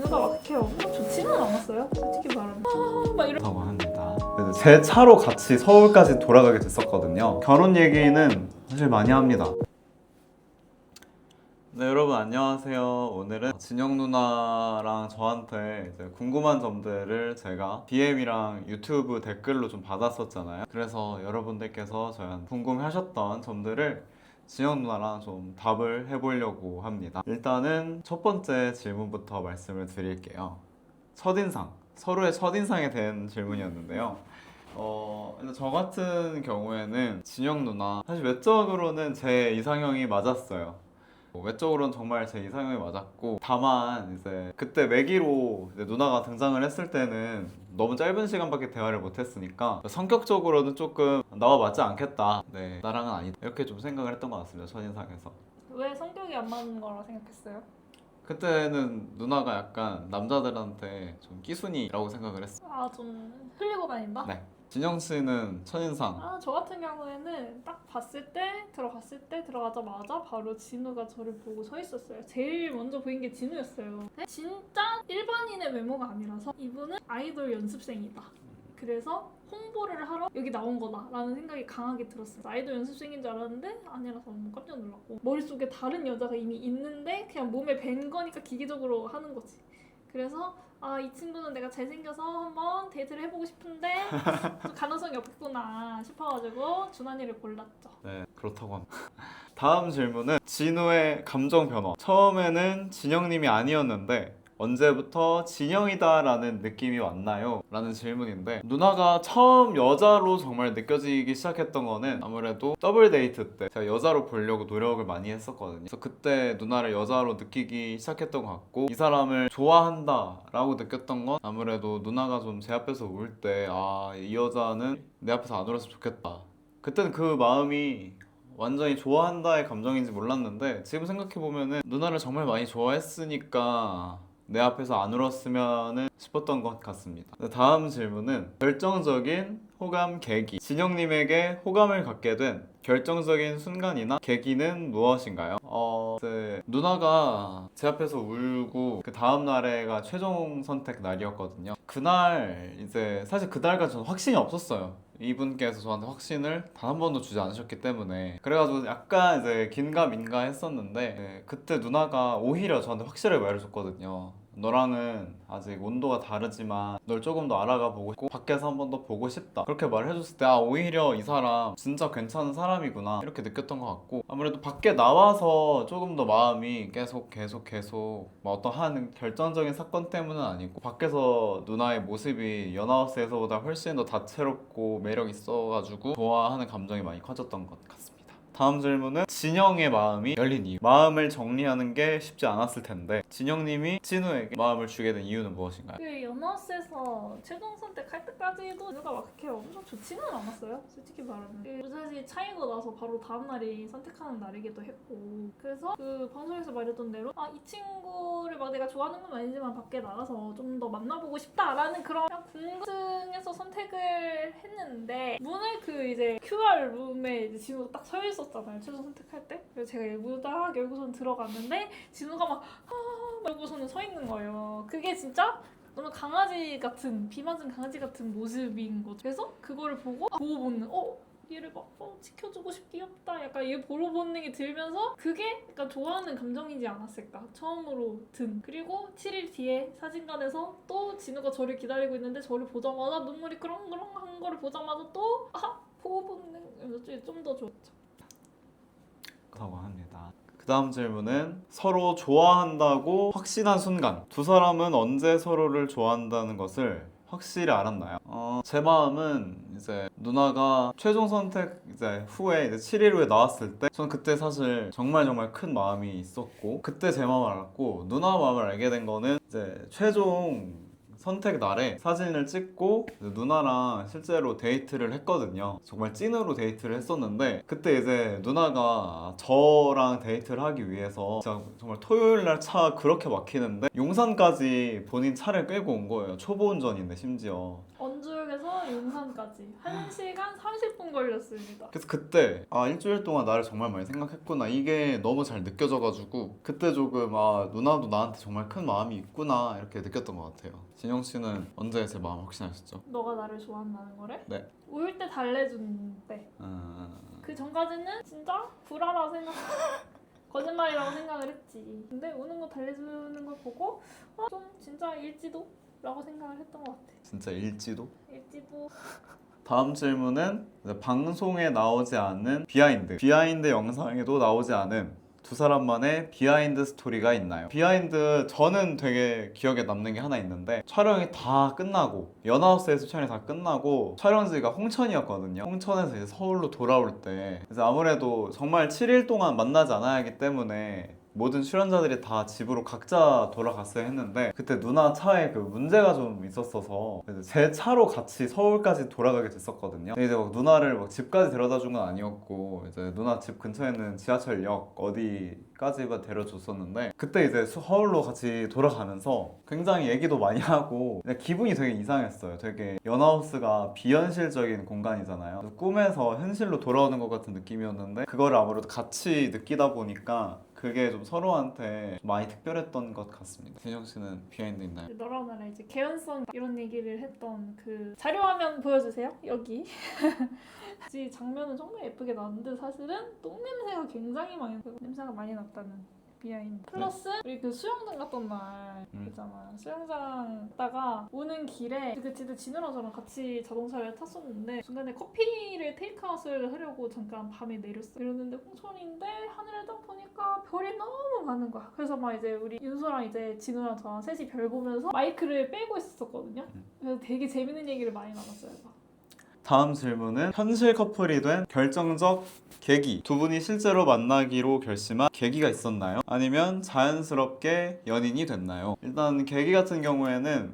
누가 막해요. 좋지는 않았어요. 솔직히 말하면. 막 이런. 라고 합니다. 제 차로 같이 서울까지 돌아가게 됐었거든요. 결혼 얘기는 사실 많이 합니다. 네, 여러분 안녕하세요. 오늘은 진영 누나랑 저한테 이제 궁금한 점들을 제가 DM이랑 유튜브 댓글로 좀 받았었잖아요. 그래서 여러분들께서 저한테 궁금해하셨던 점들을 진영 누나랑 좀 답을 해보려고 합니다. 일단은 첫 번째 질문부터 말씀을 드릴게요. 첫인상, 서로의 첫인상에 대한 질문이었는데요. 근데 저 같은 경우에는 진영 누나 사실 외적으로는 제 이상형이 맞았어요. 외적으로는 정말 제 이상형이 맞았고, 다만 이제 그때 매기로 이제 누나가 등장을 했을 때는 너무 짧은 시간밖에 대화를 못했으니까 성격적으로는 조금 나와 맞지 않겠다, 네, 나랑은 아니다, 이렇게 좀 생각을 했던 것 같습니다. 첫인상에서. 왜 성격이 안 맞는 거라 생각했어요? 그때는 누나가 약간 남자들한테 좀 끼순이라고 생각을 했어요. 좀 흘리고 다닌다? 네. 진영 씨는 첫인상. 저 같은 경우에는 딱 봤을 때, 들어가자마자 바로 진우가 저를 보고 서 있었어요. 제일 먼저 보인 게 진우였어요. 근데 진짜 일반인의 외모가 아니라서 이분은 아이돌 연습생이다. 그래서 홍보를 하러 여기 나온 거다라는 생각이 강하게 들었어요. 아이돌 연습생인 줄 알았는데 아니라서 너무 깜짝 놀랐고, 머릿속에 다른 여자가 이미 있는데 그냥 몸에 밴 거니까 기계적으로 하는 거지. 그래서 이 친구는 내가 잘생겨서 한번 데이트를 해보고 싶은데 좀 가능성이 없겠구나 싶어가지고 준환이를 골랐죠. 네, 그렇다고 합니다. 다음 질문은 진우의 감정 변화. 처음에는 진영님이 아니었는데 언제부터 진영이다라는 느낌이 왔나요? 라는 질문인데, 누나가 처음 여자로 정말 느껴지기 시작했던 거는 아무래도 더블 데이트 때 제가 여자로 보려고 노력을 많이 했었거든요. 그래서 그때 누나를 여자로 느끼기 시작했던 것 같고, 이 사람을 좋아한다 라고 느꼈던 건 아무래도 누나가 좀 제 앞에서 울 때 이 여자는 내 앞에서 안 울었으면 좋겠다, 그때는 그 마음이 완전히 좋아한다의 감정인지 몰랐는데, 지금 생각해보면은 누나를 정말 많이 좋아했으니까 내 앞에서 안 울었으면 싶었던 것 같습니다. 다음 질문은 결정적인 호감 계기. 진영님에게 호감을 갖게 된 결정적인 순간이나 계기는 무엇인가요? 이제 누나가 제 앞에서 울고 그 다음 날에가 최종 선택 날이었거든요. 그날 이제 사실 그날까지 저는 확신이 없었어요. 이분께서 저한테 확신을 단 한 번도 주지 않으셨기 때문에. 그래가지고 약간 이제 긴가민가 했었는데, 네, 그때 누나가 오히려 저한테 확실하게 말해줬거든요. 너랑은 아직 온도가 다르지만 널 조금 더 알아가 보고 싶고 밖에서 한 번 더 보고 싶다, 그렇게 말해줬을 때 오히려 이 사람 진짜 괜찮은 사람이구나 이렇게 느꼈던 것 같고, 아무래도 밖에 나와서 조금 더 마음이 계속 뭐 어떤 한 결정적인 사건 때문은 아니고, 밖에서 누나의 모습이 연하우스에서보다 훨씬 더 다채롭고 매력 있어가지고 좋아하는 감정이 많이 커졌던 것 같습니다. 다음 질문은 진영의 마음이 열린 이유. 마음을 정리하는 게 쉽지 않았을 텐데 진영님이 진우에게 마음을 주게 된 이유는 무엇인가요? 그 연하스에서 최종 선택할 때까지도 누가 막 그렇게 엄청 좋지는 않았어요. 솔직히 말하면. 사실 차이고 나서 바로 다음 날이 선택하는 날이기도 했고, 그래서 그 방송에서 말했던 대로 이 친구를 막 내가 좋아하는 건 아니지만 밖에 나가서 좀 더 만나보고 싶다라는 그런 궁금증에서 선택을 했는데, 문을 그 이제 QR 룸에 이제 진우가 딱 서 있었잖아요. 최종 선택할 때. 그래서 제가 문을 딱 열고선 들어갔는데 진우가 막 열고서는 서 있는 거예요. 그게 진짜 너무 강아지 같은, 비 맞은 강아지 같은 모습인 거죠. 그래서 그거를 보고 보호 본능, 얘를 막 지켜주고 싶, 귀엽다, 약간 얘 보호 본능이 들면서 그게 약간 좋아하는 감정이지 않았을까, 처음으로 든. 그리고 7일 뒤에 사진관에서 또 진우가 저를 기다리고 있는데 저를 보자마자 눈물이 그렁그렁한 거를 보자마자 또 보호 본능, 좀 더 좋았죠. 라고 합니다. 그 다음 질문은 서로 좋아한다고 확신한 순간. 두 사람은 언제 서로를 좋아한다는 것을 확실히 알았나요? 제 마음은 이제 누나가 최종 선택 이제 후에 이제 7일 후에 나왔을 때, 저는 그때 사실 정말 큰 마음이 있었고, 그때 제 마음을 알았고, 누나 마음을 알게 된 거는 이제 최종 선택 날에 사진을 찍고 누나랑 실제로 데이트를 했거든요. 정말 찐으로 데이트를 했었는데, 그때 이제 누나가 저랑 데이트를 하기 위해서 진짜 정말 토요일 날 차 그렇게 막히는데 용산까지 본인 차를 끌고 온 거예요. 초보 운전인데 심지어. 언줄 광명역에서 용산까지 1시간 30분 걸렸습니다. 그래서 그때 일주일 동안 나를 정말 많이 생각했구나 이게 너무 잘 느껴져가지고 그때 조금 누나도 나한테 정말 큰 마음이 있구나 이렇게 느꼈던 것 같아요. 진영 씨는 언제 제 마음 확신하셨죠? 너가 나를 좋아한다는 거를? 네. 울 때 달래준 때. 그 전까지는 진짜 불화라 생각 거짓말이라고 생각을 했지. 근데 우는 거 달래주는 걸 보고 좀 진짜 일지도? 라고 생각을 했던 것 같아. 진짜 일지도? 일지도. 다음 질문은 이제 방송에 나오지 않은 비하인드 영상에도 나오지 않은 두 사람만의 비하인드 스토리가 있나요? 비하인드 저는 되게 기억에 남는 게 하나 있는데 촬영이 다 끝나고 연하우스에서 촬영이 다 끝나고 촬영지가 홍천이었거든요. 홍천에서 이제 서울로 돌아올 때 그래서 아무래도 정말 7일 동안 만나지 않아야 하기 때문에 모든 출연자들이 다 집으로 각자 돌아갔어야 했는데 그때 누나 차에 그 문제가 좀 있었어서 제 차로 같이 서울까지 돌아가게 됐었거든요. 근데 이제 막 누나를 막 집까지 데려다 준 건 아니었고 이제 누나 집 근처에 있는 지하철역 어디까지만 데려줬었는데 그때 이제 서울로 같이 돌아가면서 굉장히 얘기도 많이 하고 그냥 기분이 되게 이상했어요. 되게 연하우스가 비현실적인 공간이잖아요. 꿈에서 현실로 돌아오는 것 같은 느낌이었는데 그거를 아무래도 같이 느끼다 보니까 그게 좀 서로한테 좀 많이 특별했던 것 같습니다. 진영 씨는 비하인드 있나요? 너랑 나랑 이제 개연성 이런 얘기를 했던 그 자료화면 보여주세요. 여기. 이 장면은 정말 예쁘게 나왔는데 사실은 똥냄새가 굉장히 많이 나고 냄새가 많이 났다는 비하인드. 플러스 우리 그 수영장 갔던 날 있잖아. 수영장 갔다가 오는 길에 그때 진우랑 저랑 같이 자동차를 탔었는데 중간에 커피를 테이크아웃을 하려고 잠깐 밤에 내렸어. 이랬는데 홍천인데 하늘을 딱 보니까 별이 너무 많은 거야. 그래서 막 이제 우리 윤서랑 이제 진우랑 저랑 셋이 별 보면서 마이크를 빼고 있었거든요. 그래서 되게 재밌는 얘기를 많이 나눴어요. 다음 질문은 현실 커플이 된 결정적 계기. 두 분이 실제로 만나기로 결심한 계기가 있었나요? 아니면 자연스럽게 연인이 됐나요? 일단 계기 같은 경우에는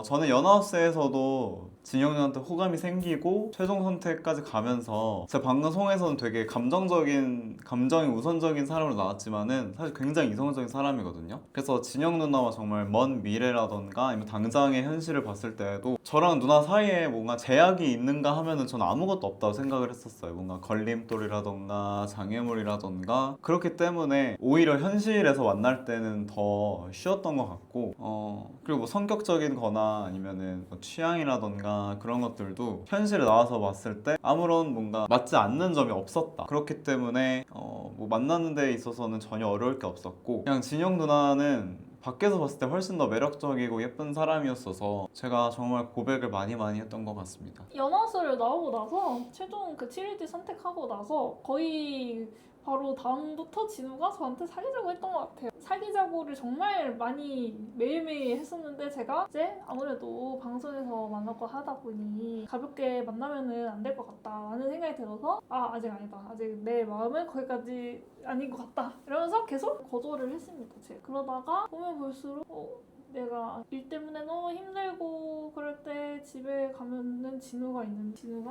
저는 연하우스에서도 진영이한테 호감이 생기고 최종 선택까지 가면서 제 방송에서는 되게 감정이 우선적인 사람으로 나왔지만은 사실 굉장히 이성적인 사람이거든요. 그래서 진영 누나와 정말 먼 미래라던가 아니면 당장의 현실을 봤을 때에도 저랑 누나 사이에 뭔가 제약이 있는가 하면은 저는 아무것도 없다고 생각을 했었어요. 뭔가 걸림돌이라던가 장애물이라던가 그렇기 때문에 오히려 현실에서 만날 때는 더 쉬웠던 것 같고 그리고 뭐 성격적인 거나 아니면은 뭐 취향이라던가 그런 것들도 현실에 나와서 봤을 때 아무런 뭔가 맞지 않는 점이 없었다. 그렇기 때문에 뭐 만나는 데 있어서는 전혀 어려울 게 없었고 그냥 진영 누나는 밖에서 봤을 때 훨씬 더 매력적이고 예쁜 사람이었어서 제가 정말 고백을 많이 했던 것 같습니다. 연하수를 나오고 나서 최종 그 7일째 선택하고 나서 거의 바로 다음부터 진우가 저한테 사귀자고 했던 것 같아요. 사귀자고를 정말 많이 매일매일 했었는데 제가 이제 아무래도 방송에서 만나고 하다 보니 가볍게 만나면은 안 될 것 같다라는 생각이 들어서 아직 아니다. 아직 내 마음은 거기까지 아닌 것 같다. 이러면서 계속 거절을 했습니다. 제가. 그러다가 보면 볼수록 내가 일 때문에 너무 힘들고 그럴 때 집에 가면은 진우가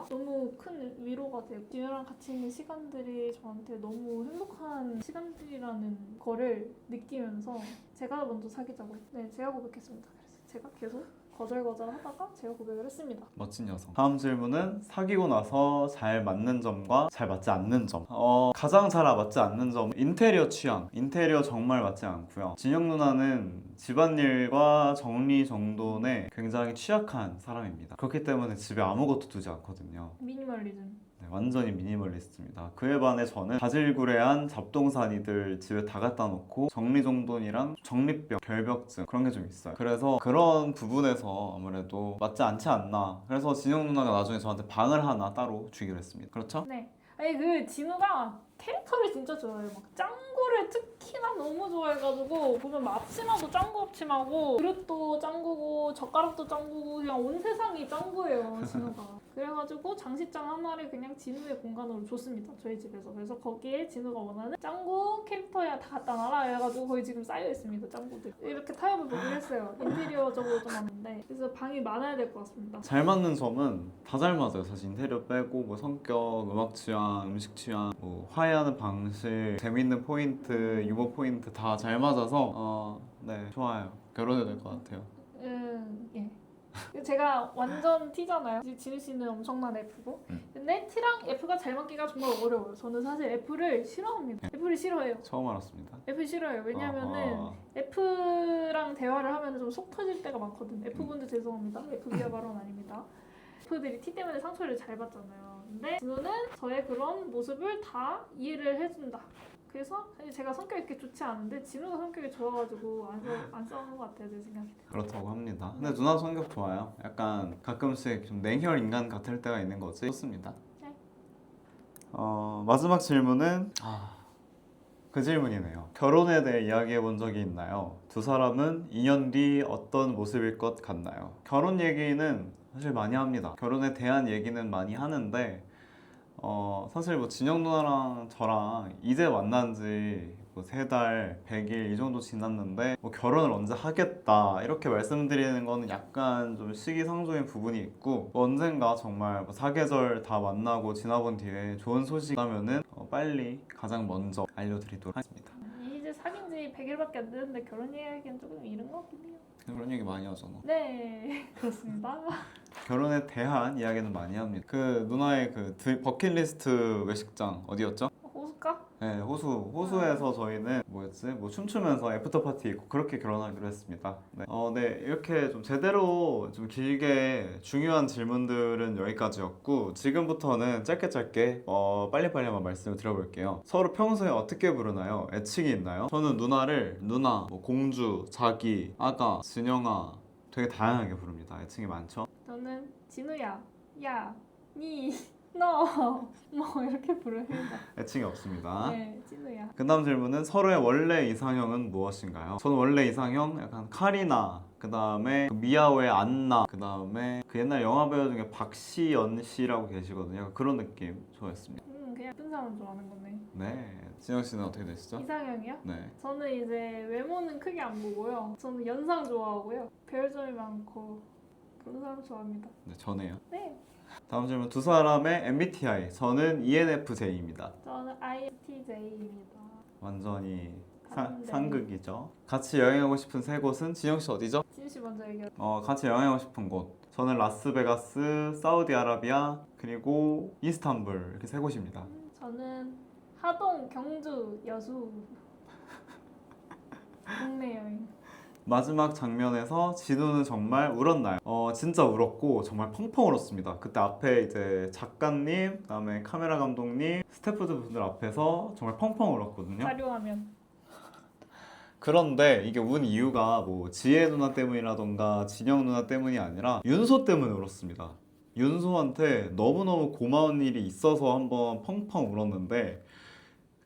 너무 큰 위로가 되고 진우랑 같이 있는 시간들이 저한테 너무 행복한 시간들이라는 거를 느끼면서 제가 먼저 사귀자고 제가 고백했습니다. 그래서 제가 계속 거절하다가 제가 고백을 했습니다. 멋진 여성. 다음 질문은 사귀고 나서 잘 맞는 점과 잘 맞지 않는 점. 가장 잘 맞지 않는 점은 인테리어 취향. 인테리어 정말 맞지 않고요. 진영 누나는 집안일과 정리정돈에 굉장히 취약한 사람입니다. 그렇기 때문에 집에 아무것도 두지 않거든요. 미니멀리즘. 네, 완전히 미니멀리스트입니다. 그에 반해 저는 바질구레한 잡동사니들 집에 다 갖다 놓고 정리정돈이랑 정리병, 결벽증 그런 게 좀 있어요. 그래서 그런 부분에서 아무래도 맞지 않지 않나. 그래서 진영 누나가 나중에 저한테 방을 하나 따로 주기로 했습니다. 그렇죠? 네. 아니 그 진우가 캐릭터를 진짜 좋아해요. 막 짱구를 특히나 너무 좋아해가지고 보면 막 앞치마도 짱구 앞치마고 그릇도 짱구고 젓가락도 짱구고 그냥 온 세상이 짱구예요 진우가. 그래가지고 장식장 하나를 그냥 진우의 공간으로 줬습니다. 저희 집에서. 그래서 거기에 진우가 원하는 짱구 캐릭터야 다 갖다 놔라 해가지고 거기 지금 쌓여 있습니다. 짱구들. 이렇게 타협을 보기로 했어요. 인테리어적으로 좀 왔는데 그래서 방이 많아야 될 것 같습니다. 잘 맞는 점은 다 잘 맞아요. 사실 인테리어 빼고 뭐 성격, 음악 취향, 음식 취향, 뭐 화해하는 방식, 재밌는 포인트, 유머 포인트 다 잘 맞아서 네 좋아요. 결혼해야 될 것 같아요. 예. 제가 완전 T잖아요. 진우 씨는 엄청난 F고. 근데 T랑 F가 잘 맞기가 정말 어려워요. 저는 사실 F를 싫어합니다. F를 싫어해요. 처음 알았습니다. F 싫어요. 왜냐면은 어허. F랑 대화를 하면 좀 속 터질 때가 많거든. F분들 죄송합니다. F 비하 발언 아닙니다. F들이 T 때문에 상처를 잘 받잖아요. 근데 진우는 저의 그런 모습을 다 이해를 해준다. 그래서 사실 제가 성격이 이렇게 좋지 않은데 진우가 성격이 좋아가지고 안 싸우는 것 같아요. 제 생각에. 그렇다고 합니다. 근데 누나 성격 좋아요. 약간 가끔씩 좀 냉혈 인간 같을 때가 있는 거지. 좋습니다. 네. 마지막 질문은 그 질문이네요. 결혼에 대해 이야기해 본 적이 있나요? 두 사람은 2년 뒤 어떤 모습일 것 같나요? 결혼 얘기는 사실 많이 합니다. 결혼에 대한 얘기는 많이 하는데 사실 뭐 진영 누나랑 저랑 이제 만난 지 뭐 3달, 100일 이 정도 지났는데 뭐 결혼을 언제 하겠다 이렇게 말씀드리는 거는 약간 좀 시기상조인 부분이 있고 뭐 언젠가 정말 뭐 사계절 다 만나고 지나본 뒤에 좋은 소식 나면은 빨리 가장 먼저 알려드리도록 하겠습니다. 이제 사귄 지 100일밖에 안 됐는데 결혼 이야기는 조금 이른 것 같긴 해요. 그런 얘기 많이 하잖아. 네, 그렇습니다. 결혼에 대한 이야기는 많이 합니다. 그 누나의 그 버킷리스트 외식장 어디였죠? 호숫가? 네, 호수에서 저희는 뭐였지? 뭐 춤추면서 애프터 파티 있고 그렇게 결혼하기로 했습니다. 네. 네, 이렇게 좀 제대로 좀 길게 중요한 질문들은 여기까지였고 지금부터는 짧게 빨리빨리 한번 말씀을 드려볼게요. 서로 평소에 어떻게 부르나요? 애칭이 있나요? 저는 누나를 누나, 뭐 공주, 자기, 아가, 진영아 되게 다양하게 부릅니다. 애칭이 많죠? 저는 진우야, 야, 니, 너, 뭐 이렇게 부릅니다. 애칭이 없습니다. 네, 진우야. 그 다음 질문은 서로의 원래 이상형은 무엇인가요? 저는 원래 이상형 약간 카리나, 그 다음에 미아오의 안나, 그 다음에 그 옛날 영화 배우 중에 박시연 씨라고 계시거든요. 약간 그런 느낌 좋아했습니다. 그냥 예쁜 사람 좋아하는 거네. 네, 진영 씨는 어떻게 되시죠? 이상형이요? 네, 저는 이제 외모는 크게 안 보고요. 저는 연상 좋아하고요. 별점이 많고 그런 사람 좋아합니다. 네 전해요. 네, 다음 질문 두 사람의 MBTI. 저는 ENFJ입니다. 저는 INTJ입니다. 완전히 반대. 상극이죠. 같이 여행하고 싶은 세 곳은 진영 씨 어디죠? 진우 씨 먼저 얘기해. 같이 여행하고 싶은 곳. 저는 라스베가스, 사우디아라비아, 그리고 이스탄불 이렇게 세 곳입니다. 저는 하동, 경주, 여수. 국내 여행. 마지막 장면에서 진우는 정말 울었나요? 진짜 울었고 정말 펑펑 울었습니다. 그때 앞에 이제 작가님, 그다음에 카메라 감독님, 스태프분들 앞에서 정말 펑펑 울었거든요. 자료화면. 그런데 이게 운 이유가 뭐 지혜 누나 때문이라던가 진영 누나 때문이 아니라 윤소 때문에 울었습니다. 윤소한테 너무너무 고마운 일이 있어서 한번 펑펑 울었는데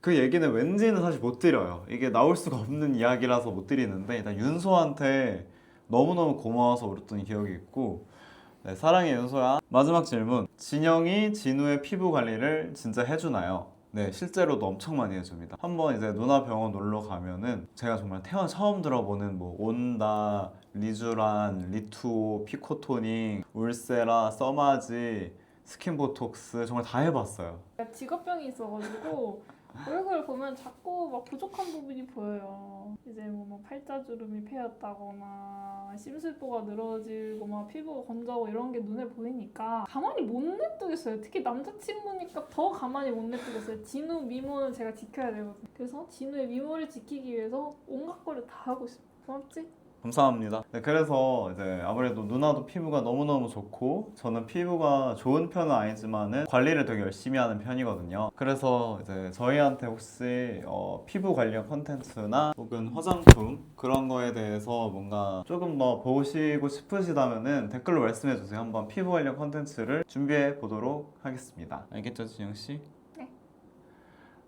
그 얘기는 왠지는 사실 못 드려요. 이게 나올 수가 없는 이야기라서 못 드리는데 일단 윤소한테 너무너무 고마워서 울었던 기억이 있고 네, 사랑해 윤소야. 마지막 질문. 진영이 진우의 피부 관리를 진짜 해주나요? 네, 실제로도 엄청 많이 해줍니다. 한번 이제 누나 병원 놀러 가면은 제가 정말 태어나 처음 들어보는 뭐 온다, 리쥬란, 리투오, 피코토닉, 울세라, 써마지, 스킨보톡스 정말 다 해봤어요. 제가 직업병이 있어가지고 얼굴 보면 자꾸 막 부족한 부분이 보여요. 이제 뭐 팔자주름이 패였다거나 심술보가 늘어지고 막 피부가 건조하고 이런 게 눈에 보이니까 가만히 못 냅두겠어요. 특히 남자친구니까 더 가만히 못 냅두겠어요. 진우 미모는 제가 지켜야 되거든요. 그래서 진우의 미모를 지키기 위해서 온갖 거를 다 하고 있어요. 고맙지? 감사합니다. 네, 그래서 이제 아무래도 누나도 피부가 너무너무 좋고 저는 피부가 좋은 편은 아니지만은 관리를 되게 열심히 하는 편이거든요. 그래서 이제 저희한테 혹시 피부 관련 컨텐츠나 혹은 화장품 그런 거에 대해서 뭔가 조금 더 보시고 싶으시다면은 댓글로 말씀해 주세요. 한번 피부 관련 컨텐츠를 준비해 보도록 하겠습니다. 알겠죠, 진영 씨?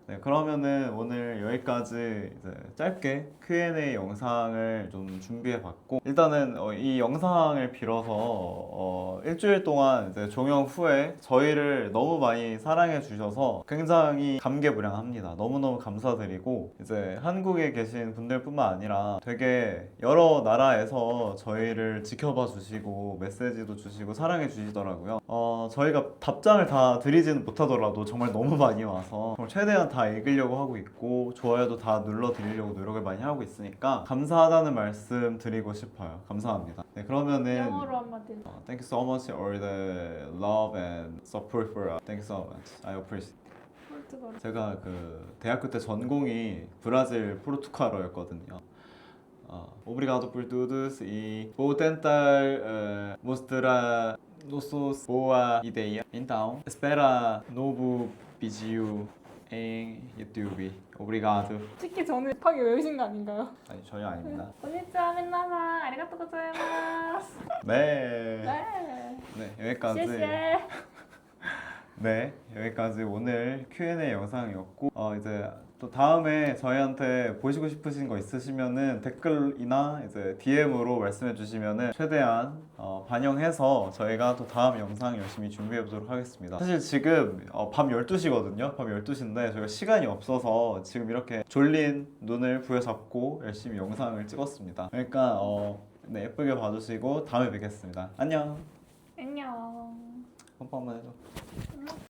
네, 그러면은 오늘 여기까지 이제 짧게 Q&A 영상을 좀 준비해봤고 일단은 이 영상을 빌어서 일주일 동안 이제 종영 후에 저희를 너무 많이 사랑해 주셔서 굉장히 감개무량합니다. 너무너무 감사드리고 이제 한국에 계신 분들뿐만 아니라 되게 여러 나라에서 저희를 지켜봐 주시고 메시지도 주시고 사랑해 주시더라고요. 저희가 답장을 다 드리지는 못하더라도 정말 너무 많이 와서 정말 최대한 다 다 읽으려고 하고 있고 좋아요도 다 눌러드리려고 노력을 많이 하고 있으니까 감사하다는 말씀 드리고 싶어요. 감사합니다. 네, 그러면은 영어로 한마디. Thank you so much all the love and support for us. Thank you so much. I appreciate. 포르투갈. 제가 그 대학교 때 전공이 브라질 포르투갈어였거든요. Obrigado por todos e vou tentar mostrar nossas boa ideia. Então, espera novo vídeo em YouTube. Obrigado. 찍기 전에 급하게 외우신 거 아닌가요? 아니 전혀 아닙니다. konnichiwa 민나상 아리가또 고자이마스. 네. 네. 네 여기까지.谢谢. 네 여기까지 오늘 Q&A 영상이었고 이제 또 다음에 저희한테 보시고 싶으신 거 있으시면은 댓글이나 이제 DM으로 말씀해 주시면은 최대한 반영해서 저희가 또 다음 영상 열심히 준비해 보도록 하겠습니다. 사실 지금 밤 12시거든요. 밤 12시인데 저희가 시간이 없어서 지금 이렇게 졸린 눈을 부여잡고 열심히 영상을 찍었습니다. 그러니까 네, 예쁘게 봐주시고 다음에 뵙겠습니다. 안녕. 안녕. 뽀뽀 한번 해줘.